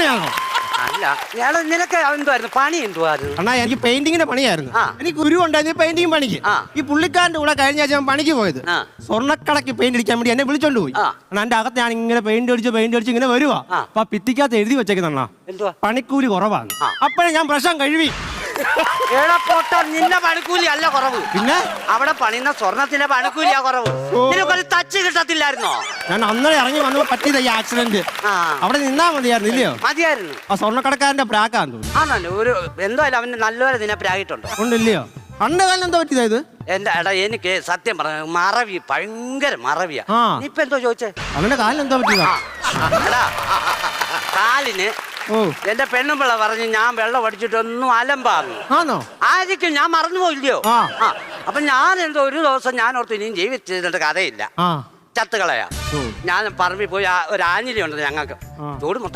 പണിയാണോ? അല്ല ഇയാള് നിനക്ക് എന്തുവായിരുന്നു പണി എന്തുവായിരുന്നു? അണ്ണാ എനിക്ക് പെയിന്റിങ്ങിന്റെ പണിയായിരുന്നു. എനിക്ക് ഗുരു ഉണ്ടായിരുന്നു പെയിന്റിങ് പണിക്ക്. ഈ പുള്ളിക്കാരന്റെ കൂടെ കഴിഞ്ഞ ആഴ്ച പണിക്ക് പോയത് സ്വർണ്ണക്കടക്ക് പെയിന്റ് അടിക്കാൻ വേണ്ടി എന്നെ വിളിച്ചോണ്ട് പോയി. എന്റെ അകത്ത് ഞാൻ ഇങ്ങനെ പെയിന്റ് അടിച്ച് ഇങ്ങനെ വരുവാ. അപ്പൊ ഭിത്തിക്കകത്ത് എഴുതി വെച്ചേക്കുന്ന പണിക്കൂലി കുറവാണ്. അപ്പോഴേ ഞാൻ പ്രശ്നം കഴിവി. നിന്റെ പണിക്കൂലി അല്ല കുറവ്, പിന്നെ അവിടെ പണിയുന്ന സ്വർണത്തിന്റെ പണിക്കൂലിയാ കുറവ്. നിനക്കൊരു തച്ച് കിട്ടത്തില്ലായിരുന്നോ? ഞാൻ അന്നേരം ഇറങ്ങി വന്നപ്പോ പറ്റിയത് ഈ ആക്സിഡന്റ്. അവിടെ നിന്നാ മതിയായിരുന്നു ഇല്ലയോ? മതിയായിരുന്നു. ആ സ്വർണ്ണക്കടക്കാരന്റെ പ്രാക്കാന്ന് തോന്നുന്നു. ആണല്ലോ, ഒരു എന്തായാലും അവന് നല്ലപോലെ നിന്നെ പ്രാഗിട്ടുണ്ട്. ഉണ്ടല്ലയോ? അണ്ട് കാലം എന്താ പറ്റിയത്? എന്റെ എടാ എനിക്ക് സത്യം പറഞ്ഞ മറവി, ഭയങ്കര മറവിയാ. ഇപ്പൊ എന്തോ ചോദിച്ചേ? അവന്റെ കാലിന് എന്താ പറ്റിയതാ? കാലിന് എന്റെ പെണ്ണുമ്പിള്ള പറഞ്ഞ് ഞാൻ വെള്ളം അടിച്ചിട്ടൊന്നും അലമ്പാന്നു. ആണോ? ആയിരിക്കും, ഞാൻ മറന്നുപോയില്ലയോ? അപ്പൊ ഞാൻ എന്തോ ഒരു ദിവസം ഞാൻ ഓർത്ത് ഇനിയും ജീവിച്ചിട്ട് കഥയില്ല, ചത്തുകളയാ. ഞാൻ പറമ്പിൽ പോയി ഒരു ആഞ്ഞിലി ഉണ്ട് ഞങ്ങൾക്ക്, ചൂട് മൊത്തം